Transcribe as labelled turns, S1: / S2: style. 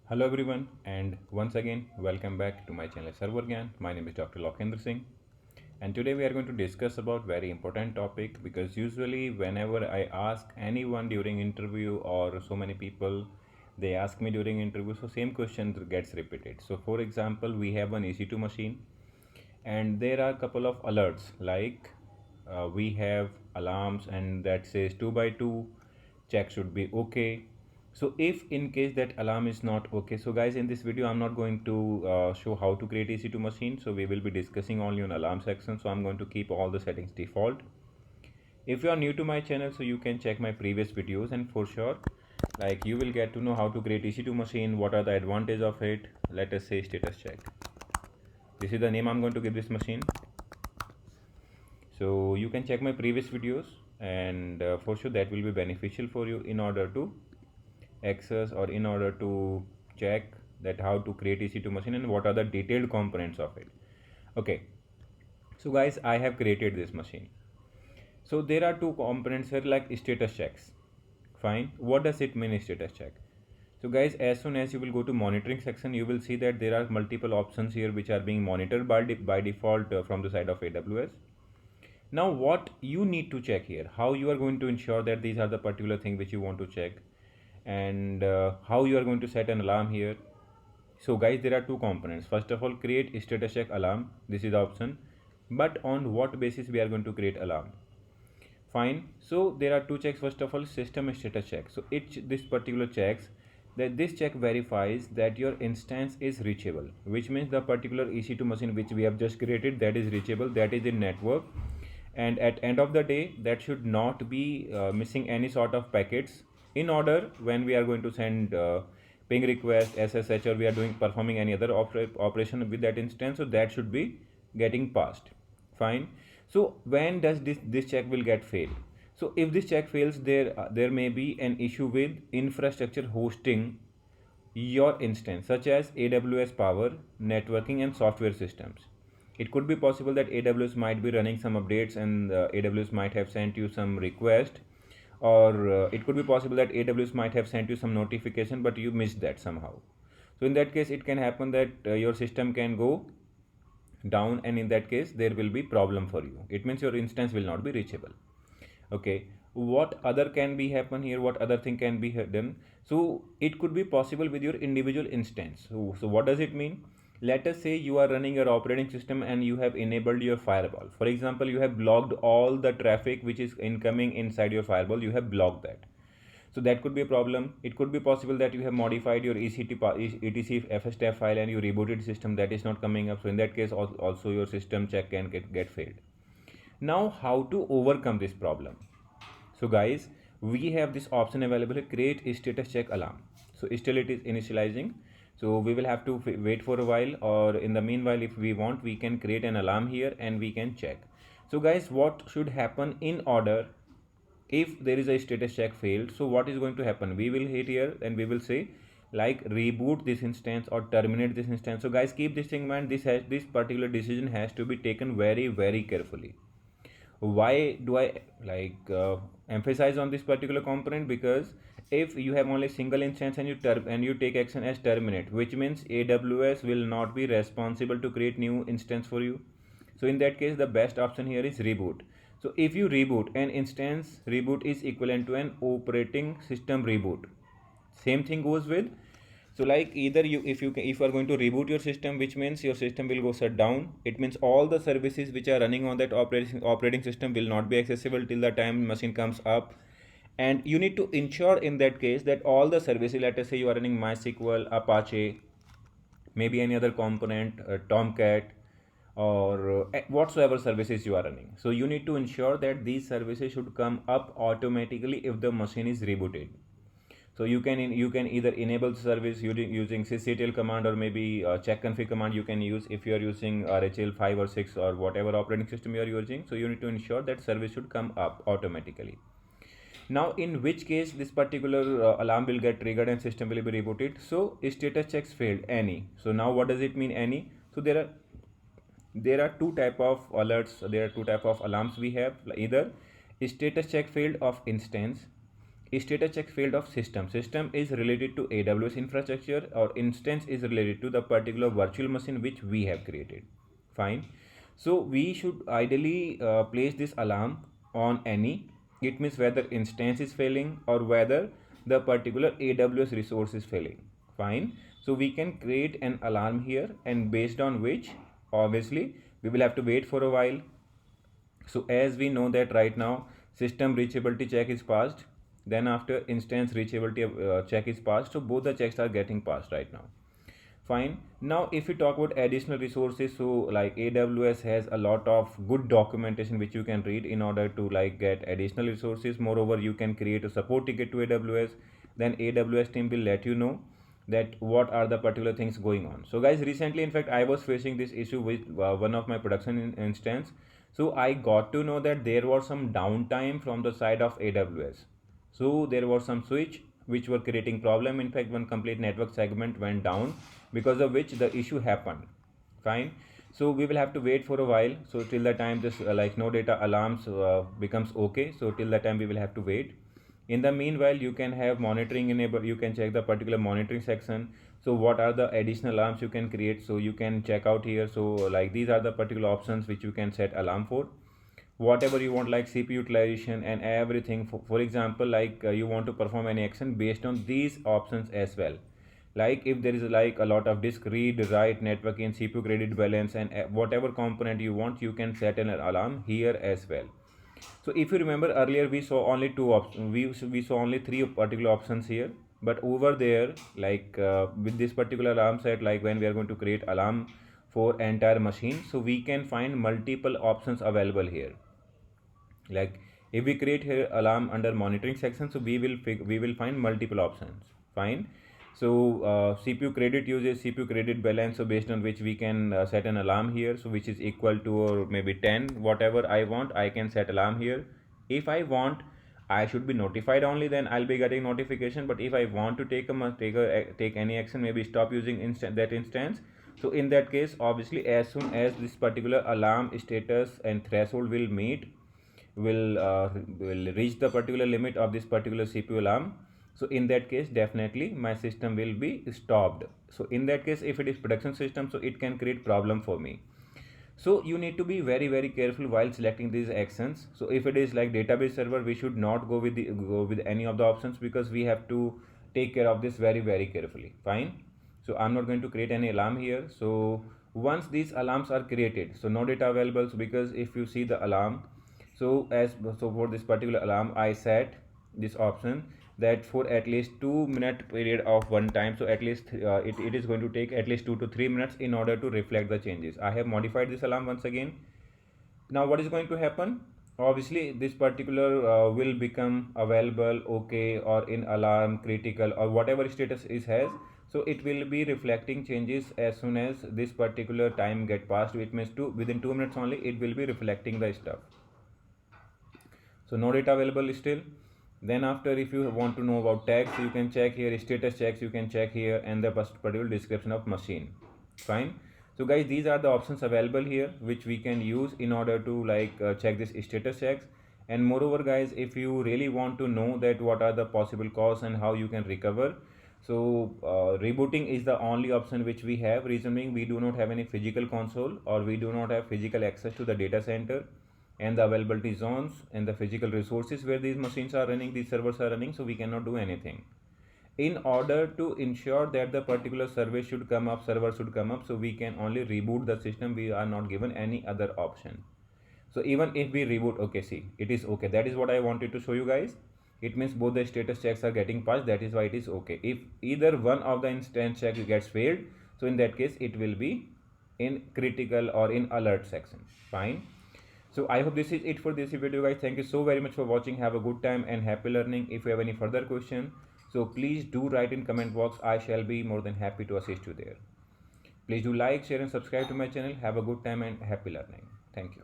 S1: Hello everyone, and once again welcome back to my channel Server Gyan. My name is Dr. Lokendra Singh, and today we are going to discuss about very important topic because usually whenever I ask anyone during interview or so many people they ask me during interview, so same question gets repeated. So for example, we have an EC2 machine and there are a couple of alerts like we have alarms and that says 2 by 2 check should be okay. So if in case that alarm is not okay, so guys, in this video I'm not going to show how to create EC2 machine, so we will be discussing only on alarm section. So I'm going to keep all the settings default. If you are new to my channel, so you can check my previous videos, and for sure like you will get to know how to create EC2 machine, what are the advantage of it. Let us say status check. This is the name I'm going to give this machine. So you can check my previous videos, and for sure that will be beneficial for you in order to access or in order to check that how to create EC2 machine and what are the detailed components of it. Okay, so guys, I have created this machine. So there are two components here like status checks. Fine, what does it mean status check? So guys, as soon as you will go to monitoring section, you will see that there are multiple options here which are being monitored by default from the side of AWS. Now what you need to check here, how you are going to ensure that these are the particular thing which you want to check, and how you are going to set an alarm here. So guys, there are two components. First of all, create status check alarm. This is the option, but on what basis we are going to create alarm? Fine. So there are two checks. First of all, system status check. So this particular checks that this check verifies that your instance is reachable, which means the particular EC2 machine which we have just created, that is reachable, that is in network, and at end of the day that should not be missing any sort of packets in order when we are going to send ping request, SSH, or we are doing performing any other operation with that instance, so that should be getting passed. Fine. So when does this check will get failed? So if this check fails, there may be an issue with infrastructure hosting your instance, such as AWS power, networking, and software systems. It could be possible that AWS might be running some updates, and AWS might have sent you some request, or it could be possible that AWS might have sent you some notification but you missed that somehow. So in that case, it can happen that your system can go down, and in that case there will be problem for you. It means your instance will not be reachable. Okay, what other can be happen here, what other thing can be done? So it could be possible with your individual instance. So what does it mean? Let us say you are running your operating system and you have enabled your firewall. For example, you have blocked all the traffic which is incoming inside your firewall, you have blocked that. So that could be a problem. It could be possible that you have modified your etc fstf file and you rebooted system, that is not coming up. So in that case also your system check can get failed. Now how to overcome this problem? So guys, we have this option available, create status check alarm. So still it is initializing, so we will have to wait for a while, or in the meanwhile if we want we can create an alarm here and we can check. So guys, what should happen in order if there is a status check failed? So what is going to happen? We will hit here and we will say like reboot this instance or terminate this instance. So guys, keep this thing in mind, this particular decision has to be taken very carefully. Why do I emphasize on this particular component? Because if you have only single instance and you take action as terminate, which means AWS will not be responsible to create new instance for you. So in that case the best option here is reboot. So if you reboot, an instance reboot is equivalent to an operating system reboot. Same thing goes with, so like either if you are going to reboot your system, which means your system will go shut down. It means all the services which are running on that operating system will not be accessible till the time machine comes up. And you need to ensure in that case that all the services, let us say you are running MySQL, Apache, maybe any other component, Tomcat, or whatsoever services you are running. So you need to ensure that these services should come up automatically if the machine is rebooted. So you can either enable the service using sysctl command, or maybe check config command you can use if you are using RHEL 5 or 6 or whatever operating system you are using. So you need to ensure that service should come up automatically. Now in which case this particular alarm will get triggered and system will be rebooted. So status checks failed, any. So now what does it mean, any? So there are two type of alerts, there are two type of alarms we have, either status check failed of instance status check field of system. System is related to AWS infrastructure, or instance is related to the particular virtual machine which we have created. Fine. So we should ideally place this alarm on any. It means whether instance is failing or whether the particular AWS resource is failing. Fine. So we can create an alarm here, and based on which obviously we will have to wait for a while. So as we know that right now system reachability check is passed, then after instance reachability check is passed, so both the checks are getting passed right now. Fine. Now if we talk about additional resources, so like AWS has a lot of good documentation which you can read in order to like get additional resources. Moreover, you can create a support ticket to AWS, then AWS team will let you know that what are the particular things going on. So guys, recently in fact I was facing this issue with one of my production instance. So I got to know that there was some downtime from the side of AWS. So there was some switch which were creating problem. In fact, one complete network segment went down, because of which the issue happened. Fine. So we will have to wait for a while. So till the time this like no data alarms becomes okay, so till the time we will have to wait. In the meanwhile, you can have monitoring enable. You can check the particular monitoring section. So what are the additional alarms you can create? So you can check out here. So like these are the particular options which you can set alarm for, whatever you want, like CPU utilization and everything. For example, like you want to perform any action based on these options as well. Like if there is like a lot of disk read, write, networking, CPU credit balance, and whatever component you want, you can set an alarm here as well. So if you remember earlier, we saw only two options. We saw only three particular options here. But over there, like with this particular alarm set, like when we are going to create alarm for entire machine, so we can find multiple options available here. Like if we create here alarm under monitoring section, so we will find multiple options. Fine. So CPU credit uses CPU credit balance, so based on which we can set an alarm here, so which is equal to or maybe 10, whatever I want I can set alarm here. If I want I should be notified only, then I'll be getting notification. But if I want to take any action, maybe stop using that instance, so in that case obviously as soon as this particular alarm status and threshold will meet, will reach the particular limit of this particular CPU alarm, so in that case definitely my system will be stopped. So in that case, if it is production system, so it can create problem for me. So you need to be very careful while selecting these actions. So if it is like database server, we should not go with any of the options, because we have to take care of this very carefully. Fine. So I'm not going to create any alarm here. So once these alarms are created, so no data available. So because if you see the alarm, so for this particular alarm I set this option that for at least 2 minute period of one time, so at least it is going to take at least 2 to 3 minutes in order to reflect the changes. I have modified this alarm once again. Now what is going to happen? Obviously this particular will become available, okay, or in alarm, critical, or whatever status it has. So it will be reflecting changes as soon as this particular time get passed, which means within 2 minutes only it will be reflecting the stuff. So no data available still. Then after, if you want to know about tags, you can check here status checks, you can check here, and the particular description of machine. Fine. So guys, these are the options available here which we can use in order to like check this status checks. And moreover guys, if you really want to know that what are the possible causes and how you can recover, so rebooting is the only option which we have. Reason being, we do not have any physical console, or we do not have physical access to the data center and the availability zones and the physical resources where these machines are running, these servers are running, so we cannot do anything. In order to ensure that the particular server should come up, so we can only reboot the system. We are not given any other option. So even if we reboot, okay, see, it is okay. That is what I wanted to show you guys. It means both the status checks are getting passed. That is why it is okay. If either one of the instance checks gets failed, so in that case it will be in critical or in alert section. Fine. So I hope this is it for this video guys. Thank you so very much for watching. Have a good time and happy learning. If you have any further question, so please do write in comment box. I shall be more than happy to assist you there. Please do like, share and subscribe to my channel. Have a good time and happy learning. Thank you.